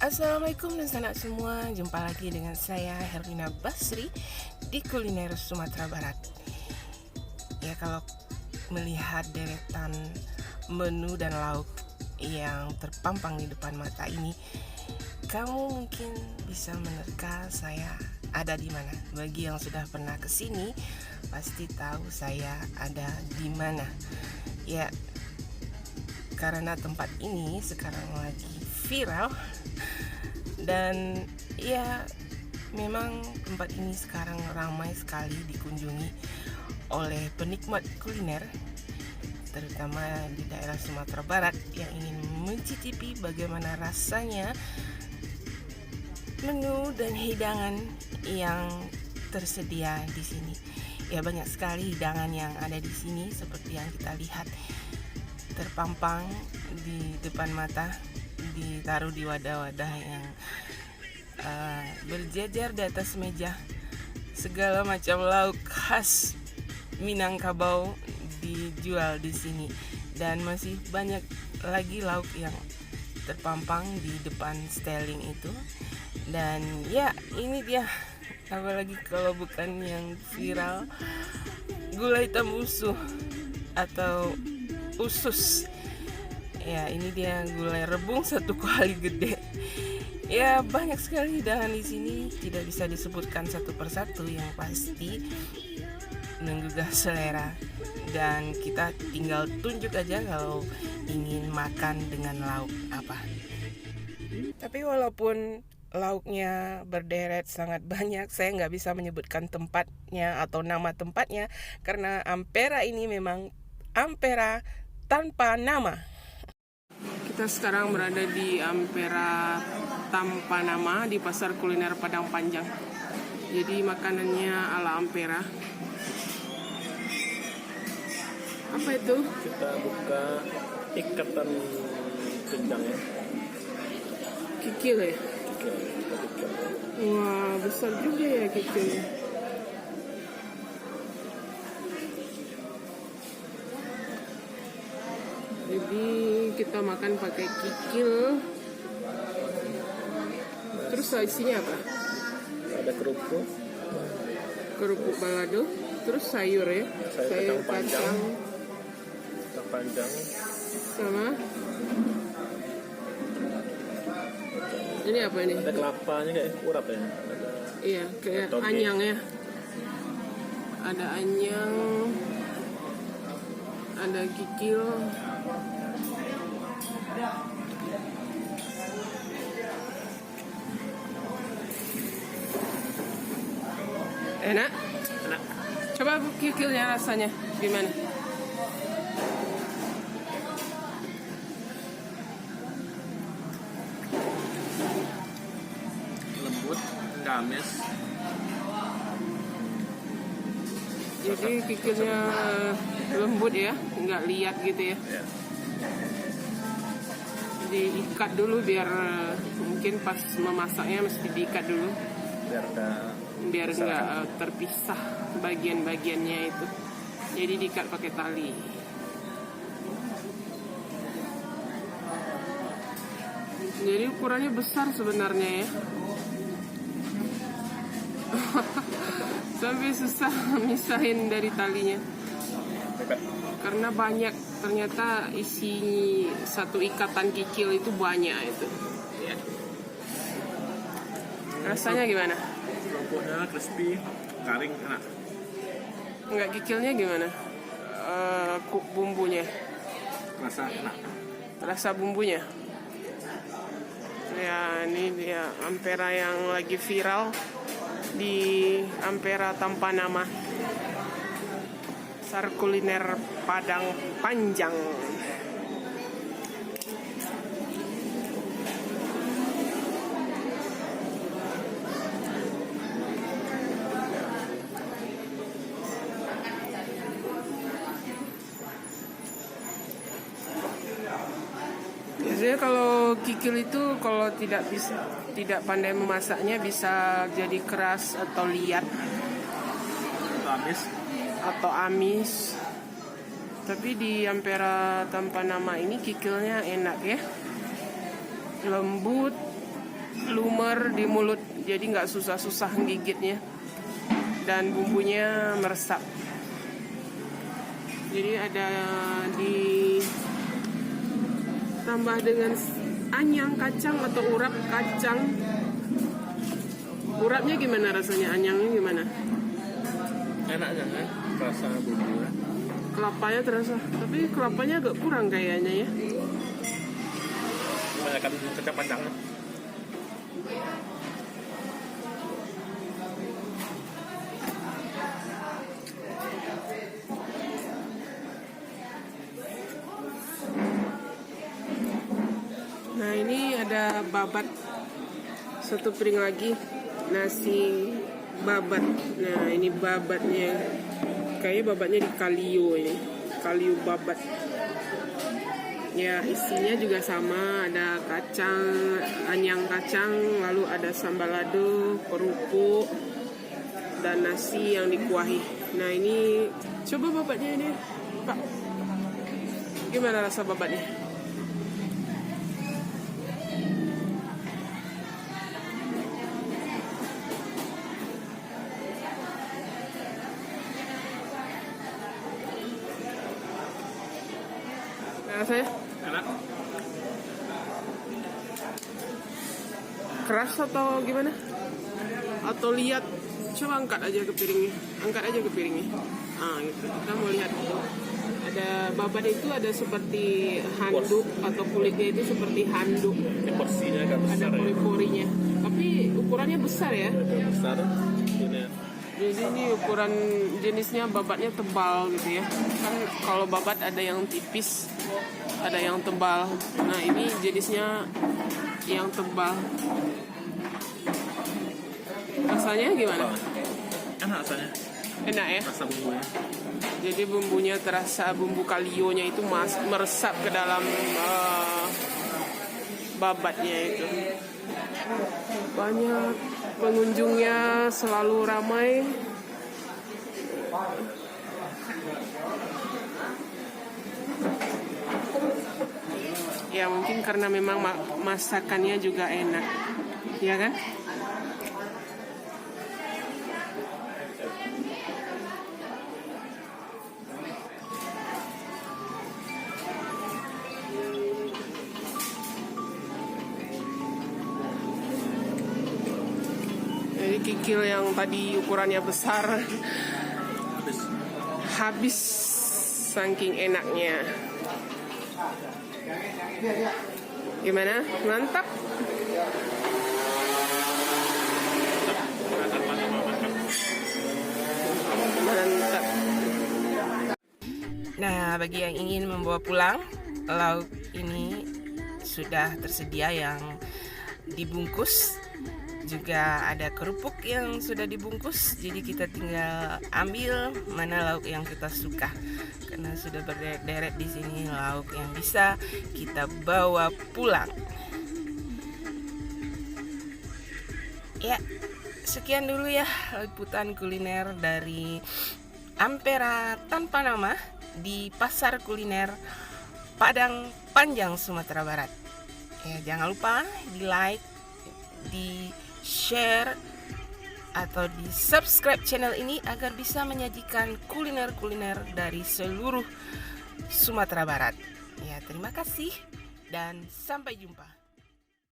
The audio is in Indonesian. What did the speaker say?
Assalamualaikum dan sanak semua. Jumpa lagi dengan saya Herlina Basri di Kuliner Sumatera Barat. Ya, kalau melihat deretan menu dan lauk yang terpampang di depan mata ini, kamu mungkin bisa menerka saya ada di mana. Bagi yang sudah pernah kesini, pasti tahu saya ada di mana. Ya, karena tempat ini sekarang lagi viral. Dan ya, memang tempat ini sekarang ramai sekali dikunjungi oleh penikmat kuliner, terutama di daerah Sumatera Barat yang ingin mencicipi bagaimana rasanya menu dan hidangan yang tersedia di sini. Ya, banyak sekali hidangan yang ada di sini seperti yang kita lihat terpampang di depan mata, ditaruh di wadah-wadah yang berjejer di atas meja. Segala macam lauk khas Minangkabau dijual di sini, dan masih banyak lagi lauk yang terpampang di depan styling itu. Dan ya, ini dia, apalagi kalau bukan yang viral, gulai hitam usuh atau usus. Ya, ini dia gulai rebung satu kuali gede. Ya, banyak sekali hidangan di sini, tidak bisa disebutkan satu persatu, yang pasti menggugah selera. Dan kita tinggal tunjuk aja kalau ingin makan dengan lauk apa. Tapi walaupun lauknya berderet sangat banyak, saya nggak bisa menyebutkan tempatnya atau nama tempatnya, karena Ampera ini memang Ampera tanpa nama. Kita sekarang berada di Ampera tanpa nama di Pasar Kuliner Padang Panjang. Jadi makanannya ala Ampera. Apa itu? Kita buka ikatan pinggang ya. Kikil ya? Kikil. Wah, besar juga ya kikilnya. Jadi kita makan pakai kikil. Terus isinya apa? Ada kerupuk balado. Terus sayur ya? Sayur kacang panjang. Sama ini apa ini? Ada kelapanya kayak urap ya. Iya, kayak anyang ya. Ada anyang, ada kikil. Enak? Enak. Coba kikilnya rasanya gimana? Lembut, gamis. Jadi kikilnya lembut ya, nggak liat gitu ya. Ya. Diikat dulu biar mungkin pas memasaknya mesti diikat dulu biar nggak terpisah bagian-bagiannya itu. Jadi diikat pakai tali. Jadi ukurannya besar sebenarnya ya. Sampai susah misahin dari talinya. Karena banyak, ternyata isi satu ikatan kikil itu banyak itu. Ya. Rasanya gimana? Kerupuknya crispy, garing, enak. Enggak, kikilnya gimana? Bumbunya, Rasa enak. rasa bumbunya. Ya, ini dia Ampera yang lagi viral di Ampera tanpa nama. Pasar Kuliner Padang Panjang. Biasanya kalau kikil itu kalau tidak pandai memasaknya bisa jadi keras atau liat atau amis. Tapi di Ampera tanpa nama ini kikilnya enak ya, lembut, lumer di mulut, jadi nggak susah-susah gigitnya, dan bumbunya meresap. Jadi ada ditambah dengan anyang kacang atau urap kacang. Urapnya gimana rasanya, anyangnya gimana? Enaknya kan, rasa bumbu. Kelapanya terasa, tapi kelapanya agak kurang kayaknya ya. Kebanyakan kecap panjang. Nah, ini ada babat, satu piring lagi nasi babat. Nah, ini babatnya, kayaknya babatnya di kalio ini, kalio babat. Ya, isinya juga sama, ada kacang, anyang kacang, lalu ada sambal lado, kerupuk, dan nasi yang dikuahi. Nah, ini coba babatnya ini, Pak. Gimana rasa babatnya? Rasanya Enak. keras atau gimana? Atau lihat, coba angkat aja ke piringnya, Ah, gitu. Kita mau lihat. Ada babat itu ada seperti handuk, atau kulitnya itu seperti handuk. Ini porsinya agak besar. Ada pori-porinya, tapi ukurannya besar ya. Besar. Ini Jadi ini ukuran jenisnya babatnya tebal gitu ya. Kan kalau babat ada yang tipis, ada yang tebal. Nah, ini jenisnya yang tebal. Rasanya gimana? enak rasanya. Enak ya? Rasa bumbunya. Jadi bumbunya terasa, bumbu kalionya itu meresap ke dalam babatnya itu. Banyak pengunjungnya, selalu ramai. Ya mungkin karena memang masakannya juga enak, ya kan? Jadi kikil yang tadi ukurannya besar habis saking enaknya. Gimana? Mantap. Mantap. Nah, bagi yang ingin membawa pulang, lauk ini sudah tersedia yang dibungkus. Juga ada kerupuk yang sudah dibungkus, jadi kita tinggal ambil mana lauk yang kita suka. Karena sudah berderet di sini lauk yang bisa kita bawa pulang. Ya, sekian dulu ya liputan kuliner dari Ampera tanpa nama di Pasar Kuliner Padang Panjang, Sumatera Barat. Ya, jangan lupa di like, di share atau di subscribe channel ini agar bisa menyajikan kuliner-kuliner dari seluruh Sumatera Barat. Ya, terima kasih dan sampai jumpa.